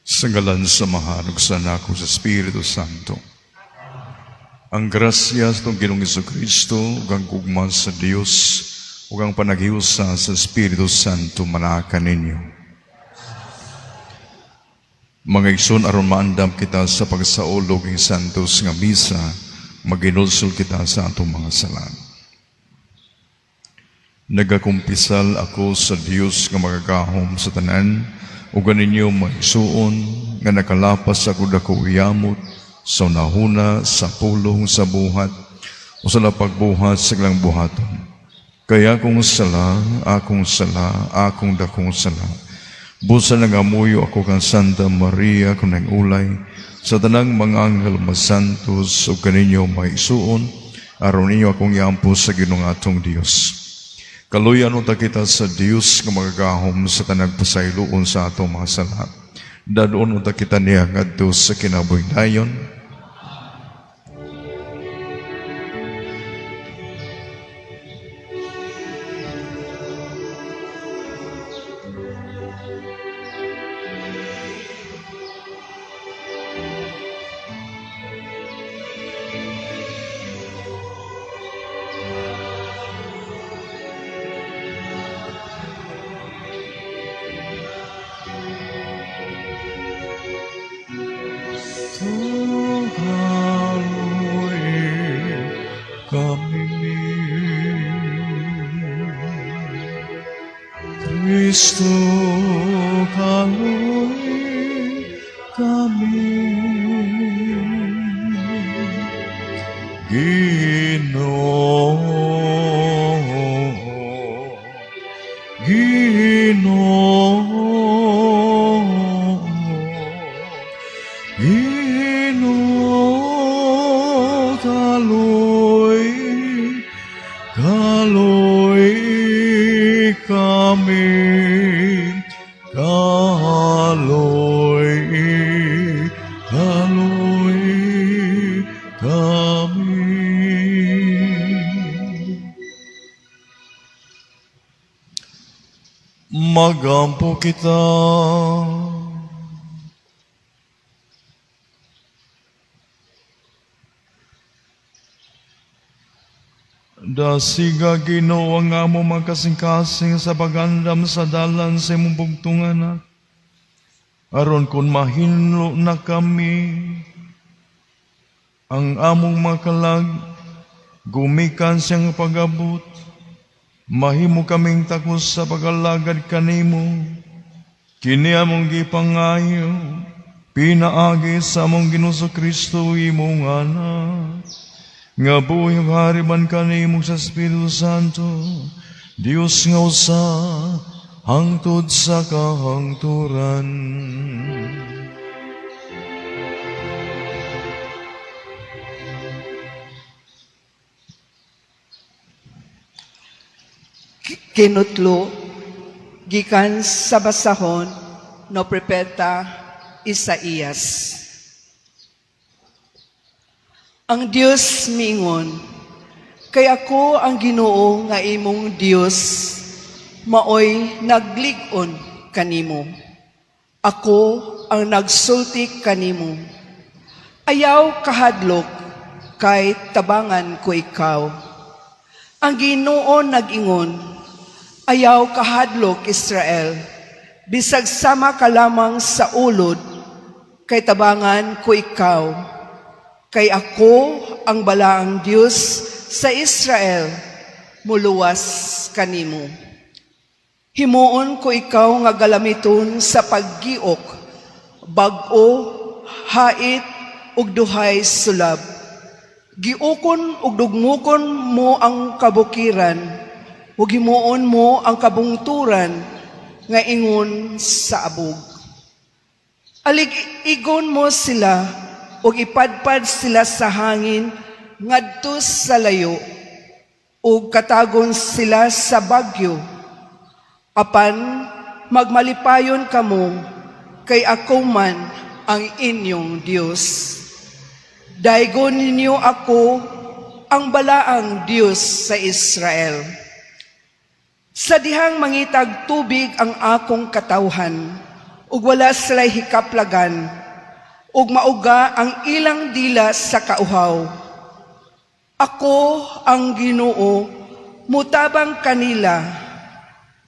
Sa ngalan sa Mahal ug sa Anak ug sa Espiritu Santo. Ang grasya sa Ginoong Jesucristo ug ang gugma sa Dios ug ang panaghiusa sa Espiritu Santo manakan ninyo. Mga igsoon, aron maandam kita sa pagsaulog ng santos nga misa, maginulsol kita sa atong mga sala. Nagakumpisal ako sa Dios nga magagahom sa tanan, ug ganinyo maigsuon nga nakalapas ako dako iyamot sa unahuna, sa pulong, sa buhat, o sa pagbuhat sa ilang buhaton. Kaya akong dakong sala. Busa nangamuyo ako kang Santa Maria kung nang ulay, sa tanang mga anghel masantos, o kaninyo maigsuon, aron ninyo akong iampo sa Ginoong atong Dios. Kaluyan unta kita sa Dios nga magagahom sa tanang pasayloon sa atong mga sala. Dadon unta kita niya ngadto sa kinabuhi-dayon. Kristo, kaluoy kami. Ginoo, kaluoy kami. Magampo kita. Dasiga Ginoo ang amo magkasing-kasing sa pagandam sa dalan sa imong bugtungan, aron kun mahinlo na kami ang among makalag, gumikan siyang pag-abot, mahimo kaming takos sa pagalagad kanimo, kini among gipangayo, pinaagi sa among Ginoo Kristo imong anak, nga buhay ug hariban kanimo sa Espiritu Santo, Dios nga usa, hangtod sa kahangturan. Kinutlo, gikan sa basahon, no propeta Isaías. Ang Dios miingon, kay ako ang Ginoo nga imong Dios, maoy naglig-on kanimo. Ako ang nagsulti kanimo. Ayaw kahadlok, kay tabangan ko ikaw. Ang Ginoo nag-ingon, ayaw kahadlok Israel, bisag sama ka lamang sa ulod, kay tabangan ko ikaw. Kay ako ang balaang Diyos sa Israel, muluwas kanimo. Himuon ko ikaw nga galamiton sa paggiok, bag-o, hait, ug duhay sulab. Giukon ug dugmukon mo ang kabukiran, ug himuon mo ang kabungturan nga ingon sa abog. Alig-igon mo sila, ug ipadpad sila sa hangin ngadto sa layo, ug katagon sila sa bagyo. Apan magmalipayon kamo, kay ako man ang inyong Dios. Daigon ninyo ako, ang balaang Dios sa Israel. Sa dihang mangitag tubig ang akong katawhan, ug wala sila'y hikaplagan, ug mauga ang ilang dila sa kauhaw. Ako ang Ginoo, mutabang kanila.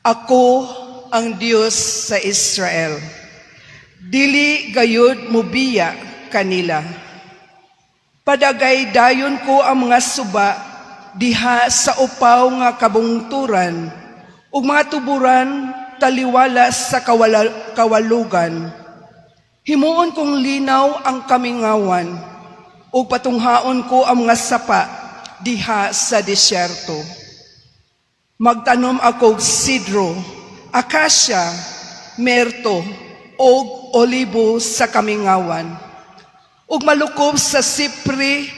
Ako ang Dios sa Israel. Dili gayud mubiya kanila. Padagay dayon ko ang mga suba diha sa upaw nga kabungturan ug mga tuburan taliwala sa kawalugan. Himuon kong linaw ang kamingawan ug patunghaon ko ang mga sapa diha sa disyerto. Magtanom ako og sidro, akasya, merto, og olibo sa kamingawan. Ug malukob sa sipri,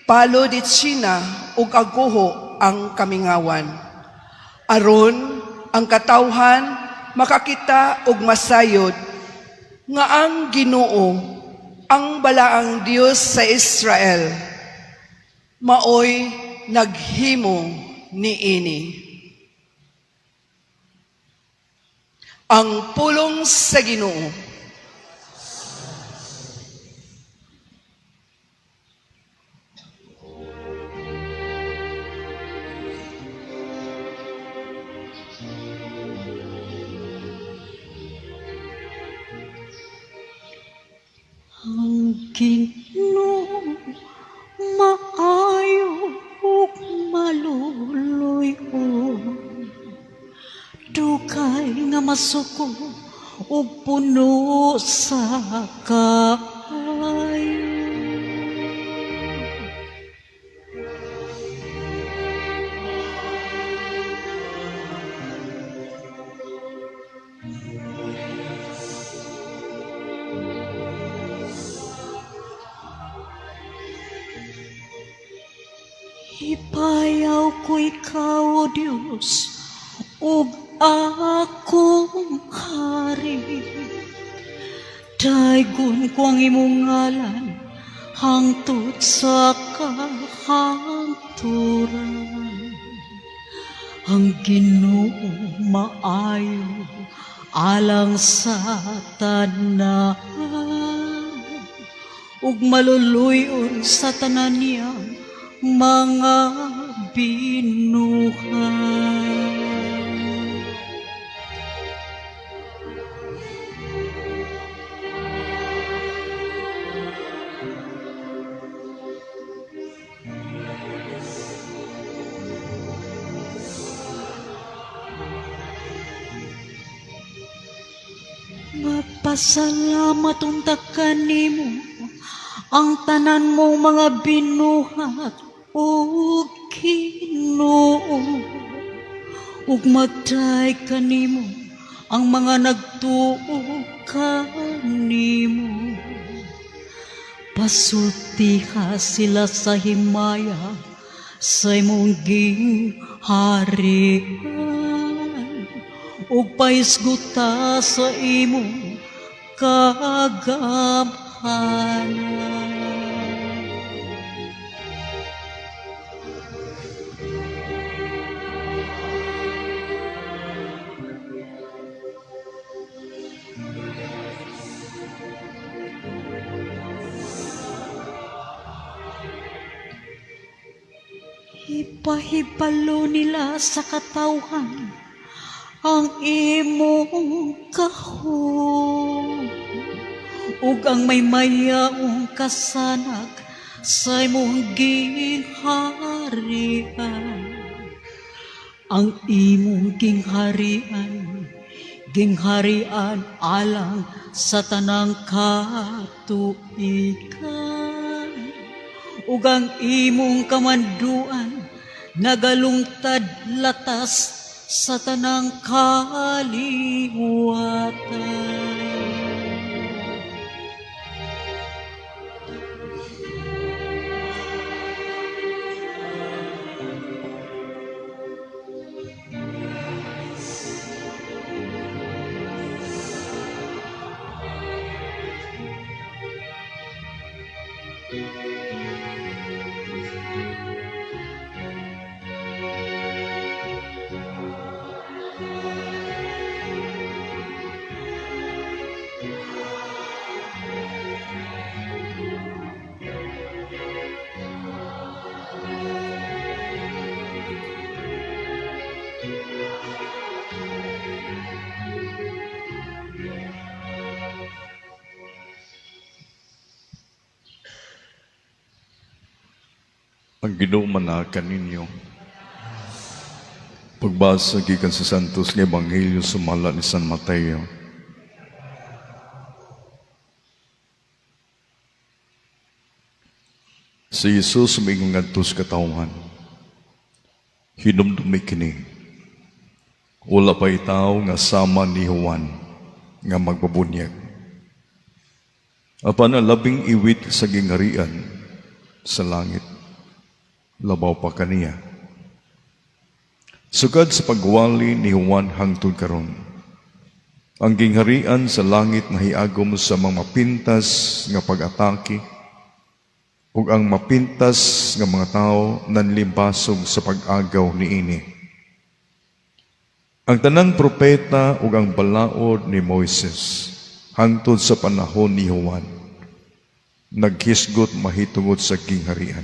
palo di China, ug aguho ang kamingawan. Aron ang katawhan makakita og masayod nga ang Ginoo, ang balaang Dios sa Israel, maoy naghimo niini. Ang pulong sa Ginoo. Ang Ginoo maayo ug maluluyon, dugay nga masuko ug puno sa kaayo. Ipayaw ko ikaw, O Diyos, ug akong hari. Daygon ko ang imong ngalan hangtod sa kahangturan. Ang Ginoo maayo alang sa tanan, ug maluluyon sa tanan niya mga binuhan. Magpasalamat unta kanimo ang tanan mong mga binuhat, O Ginoo, ug magday kanimo ang mga nagtuo kanimo. Pasultiha sila sa himaya sa imong gingharian, ug paisguta sa imong kagamhanan. Ipahibalo nila sa katawhan ang imong kahon, ug ang may mayaong kasanag sa imong gingharian. Ang imong gingharian alang sa tanang katuigan, ug ang imong kamanduan nagalungtad latas sa tanang kaliwatan. Ang Ginoo manakan ninyo. Pagbasa gikan sa Santos nga Ebanghelyo sumala ni San Mateo. Si Jesus mingon ngadto sa katawhan. Hinumdumi kini. Wala pa itaw nga sama ni Juan nga magbabunyag. Apan ang labing iwit sa gingharian sa langit. Labaw pa kaniya. Sugad sa pagwali ni Juan hangtod karon. Ang gingharian sa langit nahiagom sa mga mapintas nga pag-atake ug ang mapintas nga mga tao nanlimbasog sa pag-agaw niini. Ang tanang propeta ug ang balaod ni Moises hangtod sa panahon ni Juan naghisgot mahitungod sa gingharian.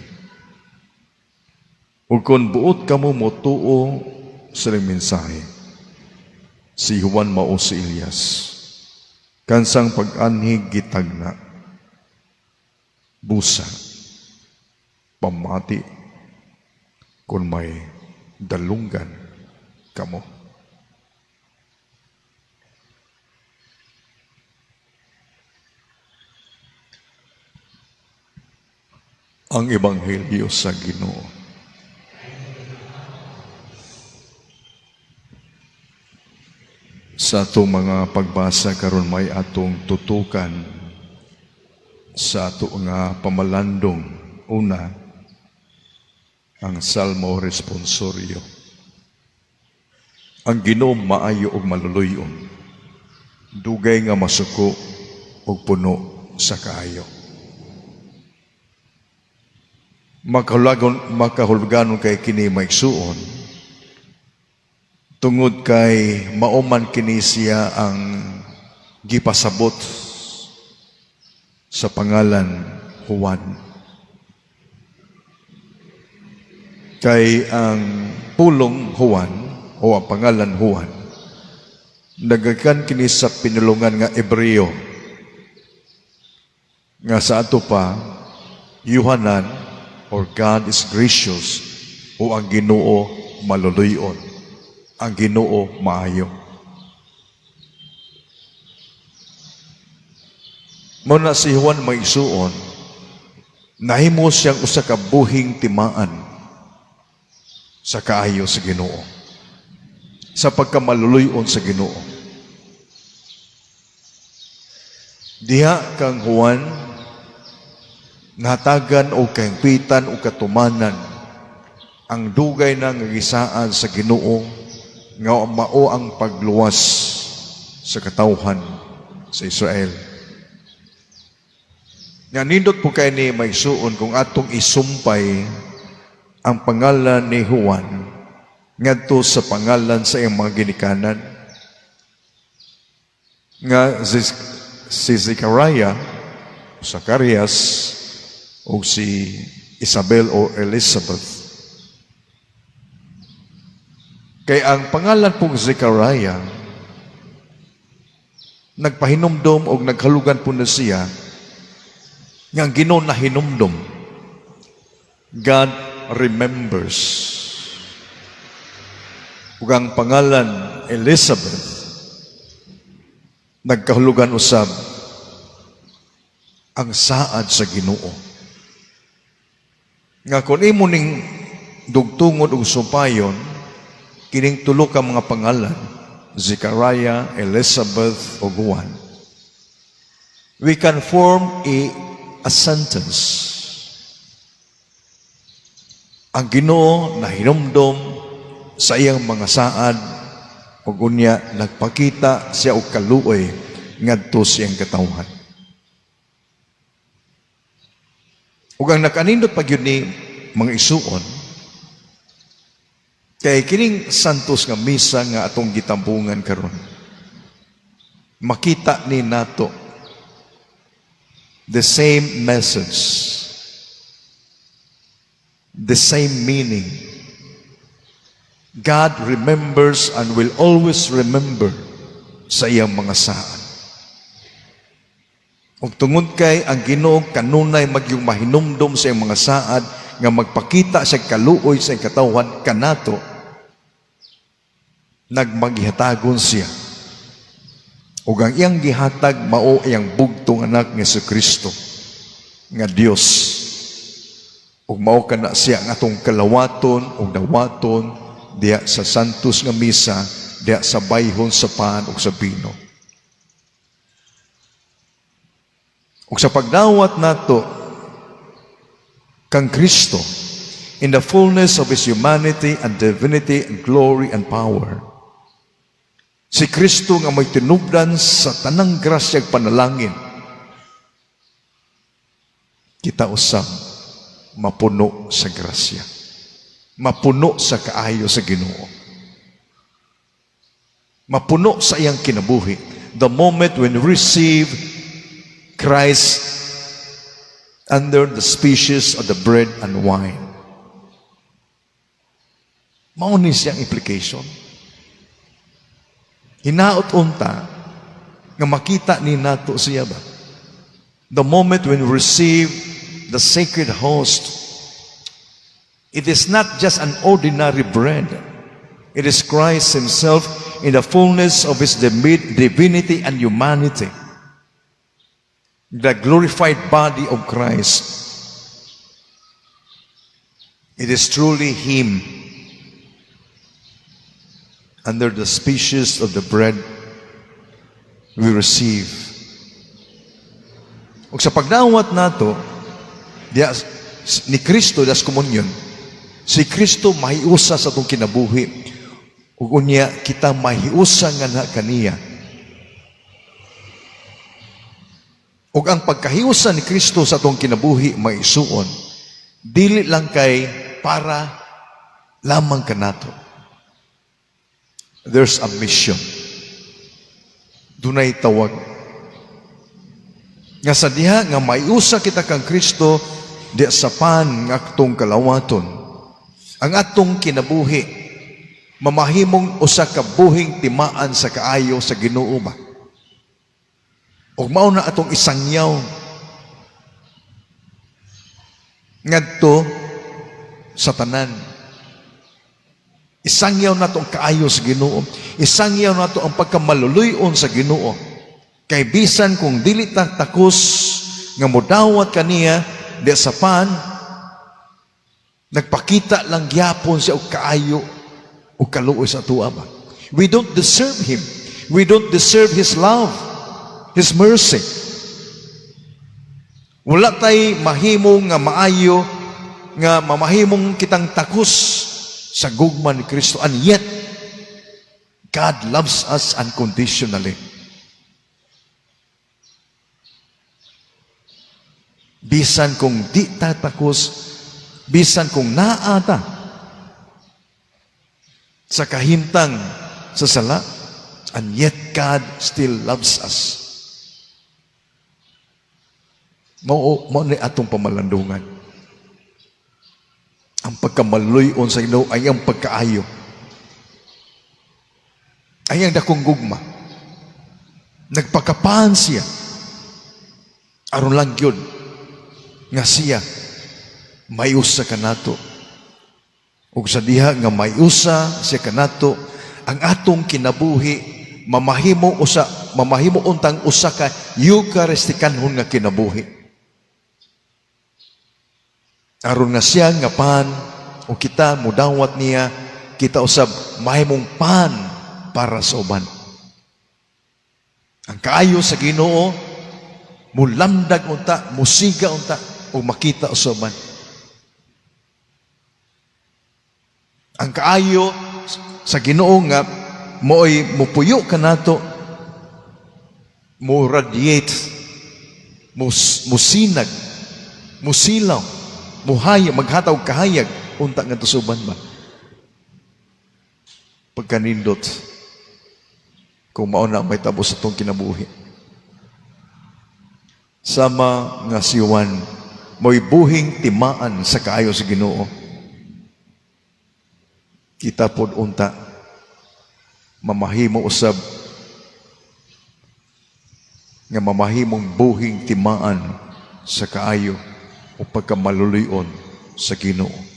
Ug kung buot kamo motuo sa mensahe, si Juan mao si Elias, kansang pag-anhig gitagna, busa, pamati, kung may dalunggan kamo. Ang Ebanghelyo sa Ginoo. Sa atong mga pagbasa karon may atong tutukan sa ato nga pamalandong. Una, ang Salmo Responsorio. Ang Ginoo maayo ug maluluyon, dugay nga masuko ug puno sa kaayo. Makahuluganon kay kini maigsuon, tungod kay mauman kini siya ang gipasabot sa pangalan Juan. Kay ang pulong Juan o ang pangalan Juan nagakan kini sa pinulungan nga Hebreo nga sa ato pa Yohanan or God is gracious o ang Ginoo maluluyon. Ang Ginoo maayo. Muna si Juan maigsuon, nahimo siyang usa ka buhing timaan sa kaayo sa Ginoo, sa pagkamaluluyon sa Ginoo. Diha kang Juan nahatagan o kahingpitan o katumanan ang dugay na ngagisaan sa Ginoo nga mao ang pagluwas sa katawhan sa Israel. Nga nindot po kay ni maigsuon kung atong isumpay ang pangalan ni Juan ngadto sa pangalan sa iyang mga ginikanan nga si Zechariah, Zacarias o si Isabel o Elizabeth. Kay ang pangalan pong Zechariah, nagpahinumdom o naghalugan po na siya nga Ginoo na hinumdom. God remembers. Ug ang pangalan Elizabeth, nagkahulugan usab ang saad sa Ginoo. Nga kung imo ning dugtungod ug sumpayon, kining tulo ka mga pangalan, Zechariah, Elizabeth, o Juan, we can form a sentence. Ang Ginoo na hinumdom sa iyang mga saad, o unya nagpakita siya og kaluoy ngadto siyang katawhan. Ug ang nakanindot pag yun ni mga isuon, kay kining santos nga misa nga atong gitampungan karon, makita ni nato the same message, the same meaning. God remembers and will always remember sa iyang mga saan. Ug tungod kay ang Ginoo kanunay magyung mahinumdom sa iyang mga saad nga magpakita sa kaluoy sa iyang katawhan kanato, nagmaghihatagon siya. Ug ang iyang gihatag mao iyang bugtong anak nga Kristo nga Dios. Ug mao kana siya ang atong kalawaton ug dawaton diya sa santos nga misa, diya sa bayhon sa paan ug sa bino. Ug sa pagdawat nato kang Kristo in the fullness of His humanity and divinity and glory and power, si Kristo nga may tinubdan sa tanang grasya ug panalangin, kita usab mapuno sa grasya, mapuno sa kaayo sa Ginoo, mapuno sa iyang kinabuhi. The moment when we receive Christ under the species of the bread and wine, mao ni siyang implication. Hinaot unta nga makita ni nato siya ba? The moment when we receive the sacred host, it is not just an ordinary bread. It is Christ Himself in the fullness of His divinity and humanity. The glorified body of Christ. It is truly Him under the species of the bread we receive. Ug sa pagdawat nato diya ni Kristo das komunyon, si Kristo mahiusa sa atong kinabuhi. Ug unya kita mahiusa nga na kaniya. Ug ang pagkahiusa ni Kristo sa atong kinabuhi maisuon, dili lang kay para lamang kanato. There's a mission. Dunay tawag. Nga sa diha nga maiusa kita kang Kristo di sa pan nga atong kalawaton. Ang atong kinabuhi mamahimong usa ka buhing timaan sa kaayo sa Ginoo ba? Ug mao na atong isangyaw ngadto sa tanan. Isangyaw nato ang kaayo sa Ginoo. Isangyaw nato ang pagkamaluluyon sa Ginoo. Kay bisan kung dili ta takos nga modawat kaniya di sa pan, nagpakita lang gyapon siya og kaayo o kaluoy sa tuwa ba? We don't deserve Him. We don't deserve His love, His mercy. Wala tay mahimong nga maayo nga mamahimong kitang takos sa gugma ni Kristo. And yet, God loves us unconditionally. Bisan kung di tatakos, bisan kung naata sa kahimtang sa sala, and yet God still loves us. Mao ni atong pamalandungan. Ang pagkamaluyon sa Ginoo ay ang pagkaayo. Ay ang dakong gugma. Nagpakapahan siya. Aron lang yun nga siya mayusa kanato. Ug sa diha nga mayusa siya kanato, ang atong kinabuhi mamahimo untang usa ka Eucharistikanhon nga kinabuhi. Aron nga siya nga pan o kita mudawat niya, kita usab mahimong pan para sa uban. Ang kaayo sa Ginoo mulamdag unta, musiga unta o makita sa uban. Ang kaayo sa Ginoo nga mo'y mupuyo kanato, mo radiate, musinag, musilaw, muhayag, maghataw kahayag, unta nga tusuban ba? Pagkanindot, kung mauna may tabos sa itong kinabuhi. Sama nga si Juan, mo'y buhing timaan sa kaayo sa Ginoo. Kita pod unta, mamahimo usab, nga mamahimong buhing timaan sa kaayo o pagkamaluluyon sa Ginoo.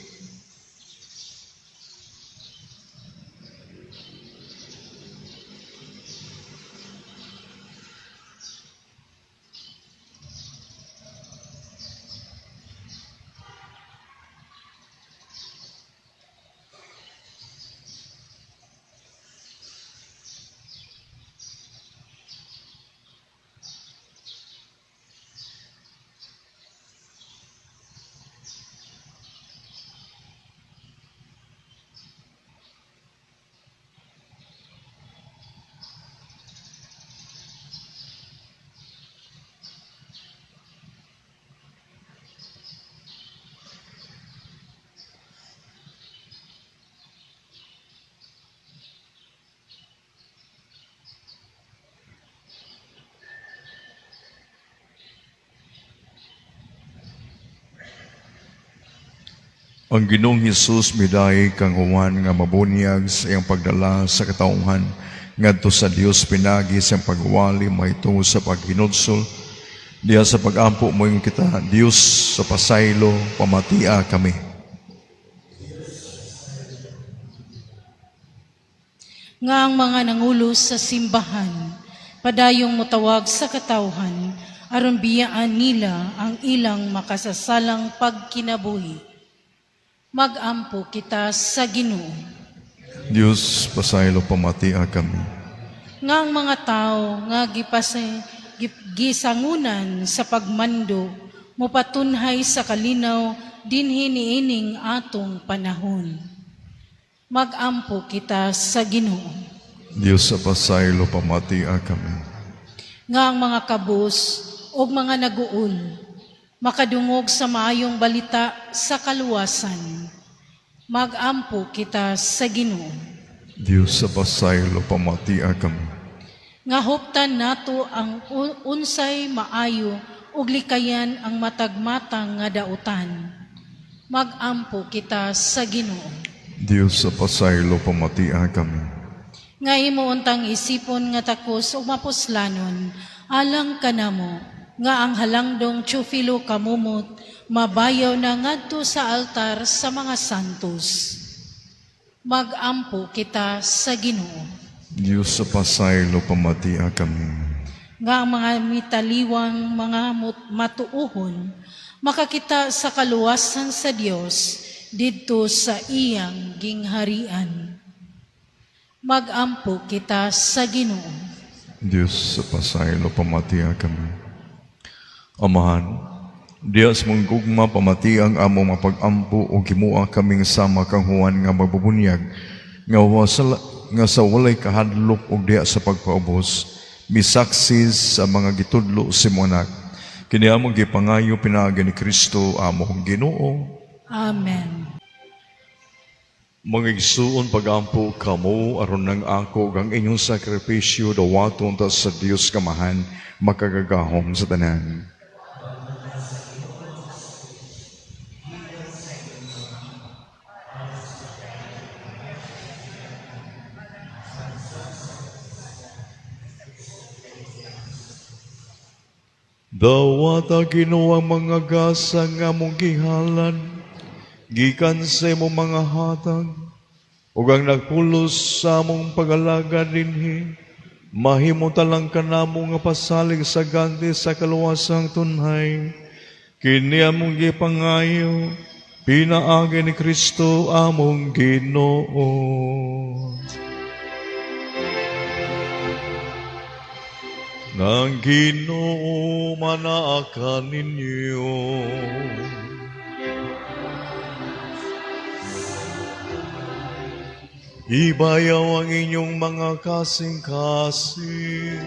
Ang Ginoong Hesus miday kang Juan nga mabunyag sa iyang pagdala sa katauhan ngadto sa Dios pinagi sa iyang pagwali mahitungod sa paghinudsol diha sa pagampo mo yung kita Dios sa pasaylo pamatia kami. Nga ang mga nangulos sa simbahan, padayong mutawag sa katauhan, aron biyaan nila ang ilang makasasalang pagkinabuhi. Magampo kita sa Ginoo. Dios pasaylo pamatia kami. Nga ang mga tao nga gisangunan sa pagmando, mopatunhay sa kalinaw dinhi niining atong panahon. Magampo kita sa Ginoo. Dios sa pasaylo pamatia kami. Nga ang mga kabus o mga naguol, makadungog sa maayong balita sa kaluwasan. Magampo kita sa Ginoo. Dios sa pasaylo pamatia kami. Nga huptan nato ang unsay maayo ug likayan ang matagmatang nga dautan. Magampo kita sa Ginoo. Dios sa pasaylo pamatia kami. Nga imo untang isipon nga takos ug mapuslanon alang kanamo nga ang halangdong Teofilo kamumot mabayaw na ngadto sa altar sa mga santos. Magampo kita sa Ginoo. Dios sa pasaylo pamatia kami. Nga ang mga mitaliwang mga matuuhon makakita sa kaluwasan sa Dios didto sa iyang gingharian. Magampo kita sa Ginoo. Dios sa pasaylo pamatia kami. Amahan, Dios mong gugma pamati ang among mapag-ampo o gimua kaming sama kang Juan nga mabubunyag nga sa walay kahadlok o diya sa pagpaubos misaksis sa mga gitudlo si monak kini among gipangayo pinaagi ni Kristo among Ginoo. Amen. Mga igsuon pag-ampo kamo aron nang ako ang inyong sakripisyo dawaton ta sa Dios kamahan makagagahom sa tanan. Dawat Ginoo ang mga gasa nga mong gihalan, gikan sa imong mga hatag, ug ang nagpulos sa among pag-alaga dinhi, mahimo talang kanamo nga pasalig sa ganti sa kaluwasang tunhay, kini among gipangayo, pinaagi ni Kristo among Ginoo. Nang Ginoo manaakan ninyo. Ibayaw ang inyong mga kasing-kasing.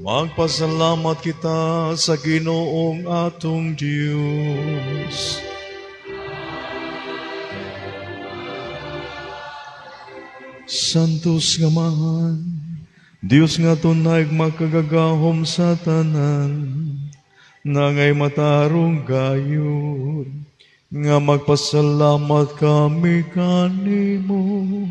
Magpasalamat kita sa Ginoong atong Diyos. Santos nga Mahal, Dios nga tunay makagagahom sa tanan, na ngay matarong gayud, nga magpasalamat kami kanimo,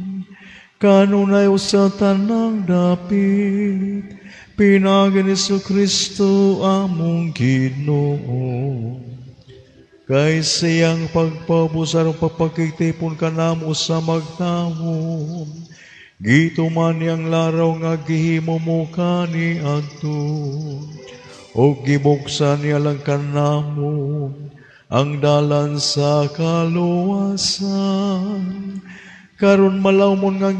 kanunay sa tanang dapit, pinagin Hesu Kristo among Ginoo. Kay siyang pagpabusar o papakitipon ka namo sa magtawom, gito man yang laraw nga gihimo mo kani adto, o gibuksan niya lang kanamo ang dalan sa kaluwasan. Karon malaumon nga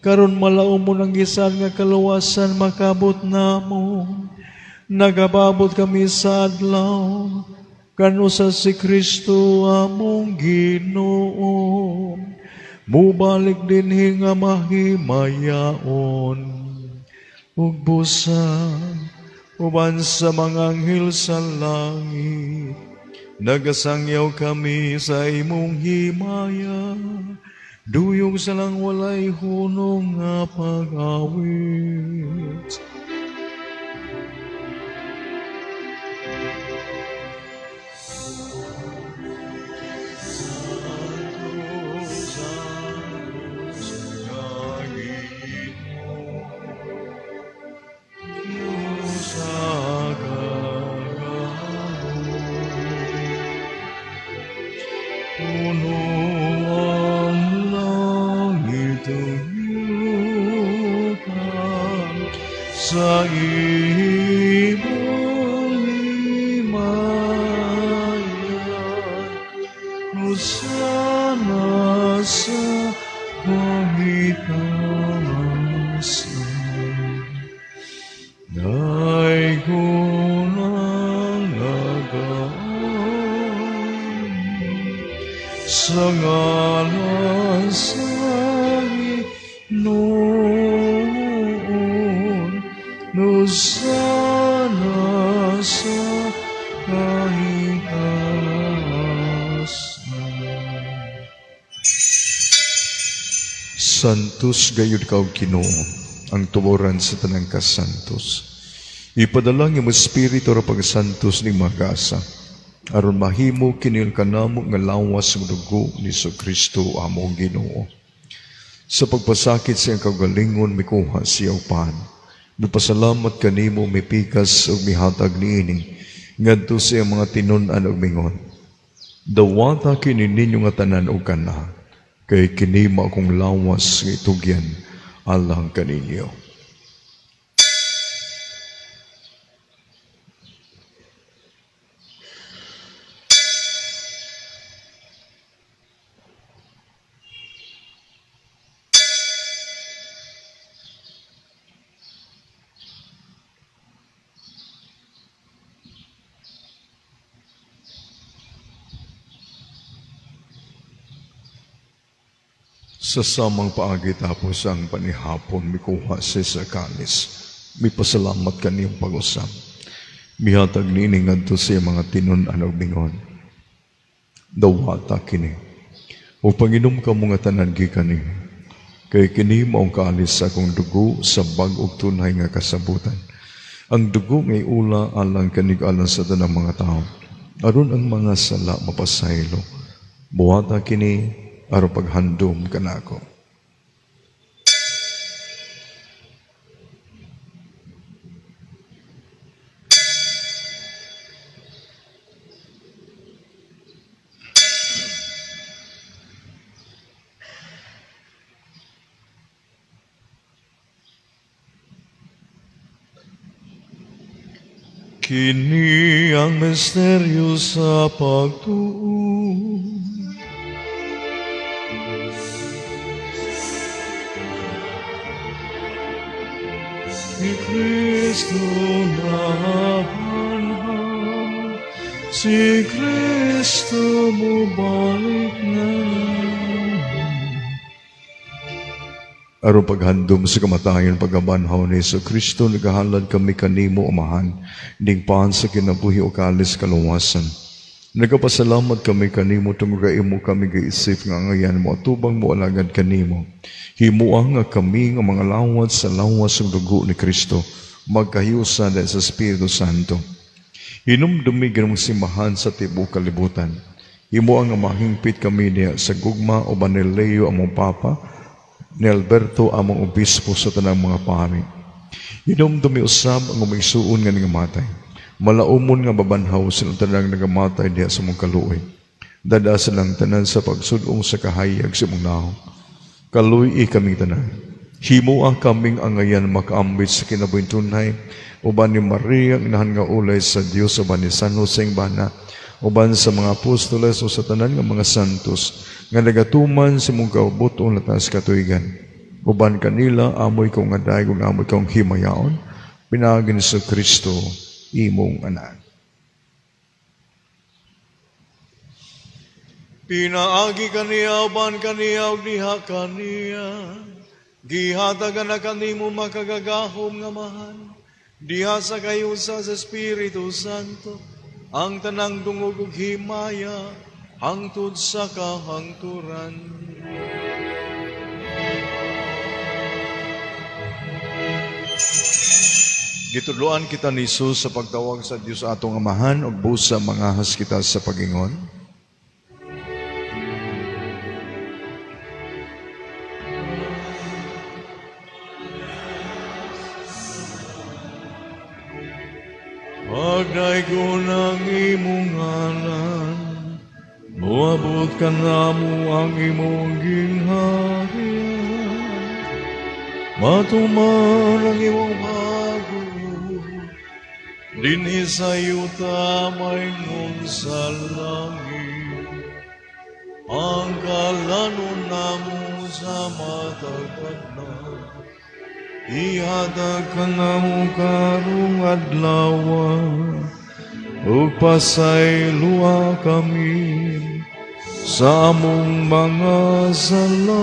karon malaumon ang gisan nga kaluwasan makabot namo. Nagababot kami sa adlaw kanu sa si Kristo among Ginoo. Mubalik din nga mahimayaon ug busan uban sa mga anghel sa langit. Nagasangyaw kami sa imong himaya, duyog sa lang walay hunong nga pag-awit. Sa imong himayan, Hosana sa pangitasan. Daigon ang nagaan, sa ngalan sa Ginoo. Hosana sa kahitasan. Santos gayud ka og Ginoo, ang tuoran sa tanang kasantos. Ipadala nga mo espiritu ra pagsantos ning magasa, aron mahimo kinil kanamo nga lawas ng dugo ni Kristo among Ginoo. Sa pagpasakit sa iyang kagalingon mikuha siya upan. Nagpasalamat kanimo mipikas ug mihatag niini ngadto sa iyang mga tinun-an ug mingon. Dawata kini ninyo nga tanan og kana, kay kini mao akong lawas nga itugyan alang kaninyo. Sa samang paagi tapos ang panihapon, mikuha siya sa kalis. May pasalamat kaniyong pag-usap. Mihatag nini ngadto siya mga tinun-an ug mingon. Dawata kini. O Panginom ka mga tanan gikani. Kay kini maong kalis sa akong dugo sa bag-og tunay nga kasabutan. Ang dugo ngay ula alang kanig-alang sa tanang mga tao. Aron ang mga sala mapasaylo. Buhata kini aron paghandom kanako. Kini ang misteryo sa pagtuo. Si Kristo nahanghang, si Kristo mubalik na. Aron paghandom sa kamatayon pagabanhaw ni Hesu Kristo, nagahalad kami kanimo umahan, ning paan sa kinabuhi o kalis kaluwasan. Nagapasalamat kami kanimo tungod kay imo kami giisip nga ngayan mo atubang mo alagad kanimo. Himuang nga kami nga mga lawat sa lawas ng dugo ni Kristo magkahiusa dahil sa Espiritu Santo. Hinumdumi ganong simahan sa tibok kalibutan. Himuang nga mahingpit kami niya sa gugma o Banileo among Papa, ni Alberto among obispo sa tanang mga pari. Hinumdumi usab ang umaysuon nga nangamatay. Malaumon nga babanhaw silang tanang nagamatay diha sa mong kaluoy. Dada silang tanan sa pagsudong sa kahayag sa mong nahong. Kaluoy kaming tanan. Himuang kaming angayan makaambit sa kinabuhing tunay, uban ni Maria ang inahan nga ulay sa Dios, uban ni San Jose ang bana, uban sa mga apostoles o sa tanan nga mga santos, nga nagatuman sa mong kaubuton latas katuigan. Uban kanila, amoy kong nga daigong amoy kong himayaon, pinagin sa Kristo, imong anak. Pinaagi kaniya, uban kaniya, ug diha kaniya. Gihatagan na kanimo makagagahom nga mahan. Diha sa kayusa sa Espiritu Santo, ang tanang dungog ug himaya, hangtod sa kahangturan. Gitudloan kita ni Jesus sa pagtawag sa Dios atong Amahan ug busa mangahas kita sa pagingon. Pagdaigo ng imong ngalan, muabot ka na mo ang imong gingharian. Matuman ang imong bago, dinhi sa yuta maingon sa langit. Ang kalanon namo sa matagad na, ihatag ka na mo karong adlaw, ug pasayloa kami sa among mga sala.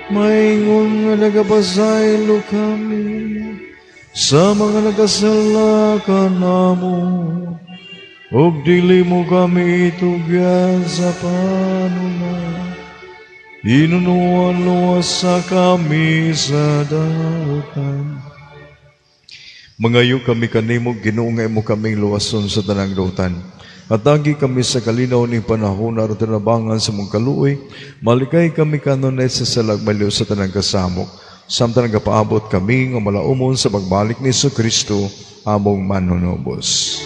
Maingon nga nagapasaylo kami sa mga nagkasala kanamo, ug dili mo kami itugyan sa panuna. Inunuan-luwas sa kami sa dautan. Mangayo kami kanimo Ginoo nga imo kaming luwason sa tanang dautan. Atagi kami sa kalinaw ni panahon na tinabangan sa mong kaluoy, malikay kami kanunay sa salagbalyo sa tanang kasamok, samtang nagapaabot kami nga malaumon sa pagbalik ni Kristo among manunubos.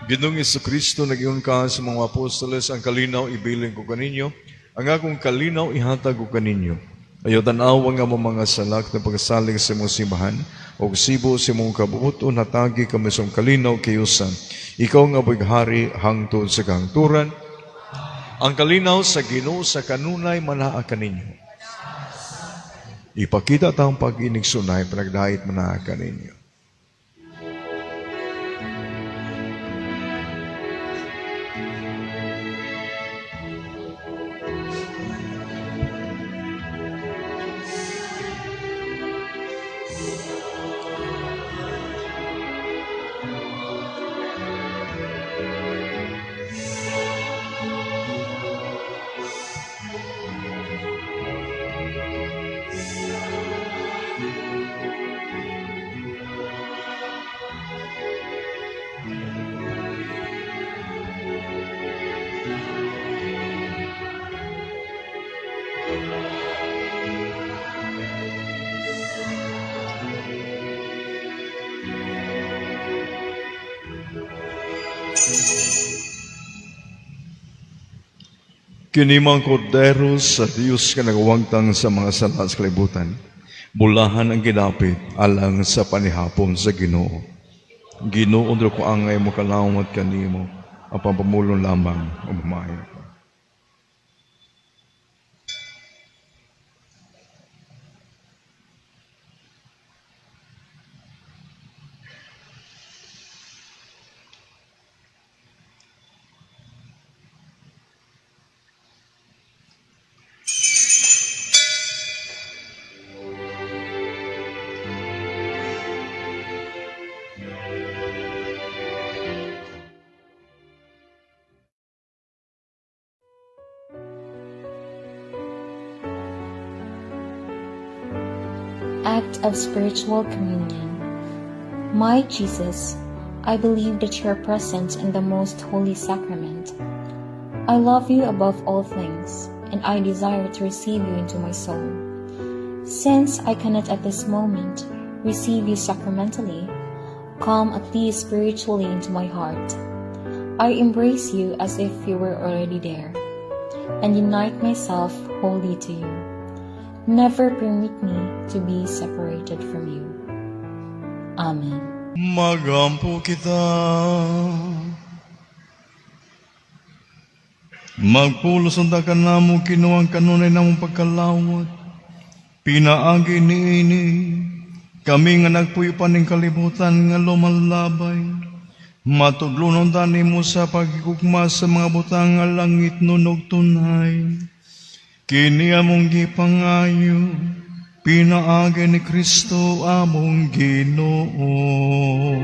Ginoong Kristo, nag-iyon ka sa mga apostoles, ang kalinaw ibilin ko kaninyo, ang akong kalinaw ihatag ko kaninyo. Ayaw tanawa nga mga salak na pagsaling sa mong simbahan, o sibo sa mong kabuuton, hatagi kami sa kalinaw kayusan. Ikaw nga bughari hangtod sa kahangturan, ang kalinaw sa Ginoo sa kanunay manaa kaninyo. Ipakita taong pag-inig sunay, panagdahit manaa kaninyo. Kinimang kordero sa Diyos ka nagawangtang sa mga sala sa kalibutan, bulahan ang ginapit alang sa panihapon sa Ginoo. Ginoo, undro ko angay mo kalawat kanimo, ang pampamulong lamang ang bumayo. act of spiritual communion. My Jesus, I believe that you are present in the most holy sacrament. I love you above all things, and I desire to receive you into my soul. Since I cannot at this moment receive you sacramentally, come at least spiritually into my heart. I embrace you as if you were already there, and unite myself wholly to you. Never permit me to be separated from you. Amen. Magampo kita. Magpulos ang takan namo kinuwang kanunay namong pagkalawat. Pinaagi ni ini, kami nga nagpuyupan ng kalibutan nga lumalabay. Matudlunon tani mo sa pagkikugma sa mga butang nga langit nunog tunay. Kini among gipangayo, pinaagi ni Kristo among Ginoo.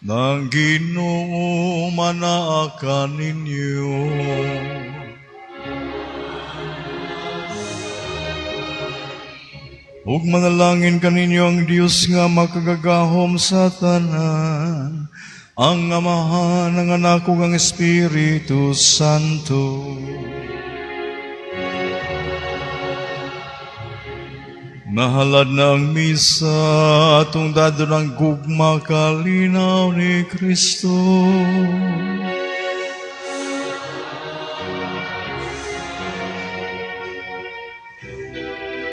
Nang Ginoo manaakan ninyo. Ug manalangin kaninyo ang Dios nga makagagahom sa tanan, ang Amahan, ang Anak ug ang Espiritu Santo. Mahalad na ang misa, atong dadon ang gugma kalinaw ni Kristo.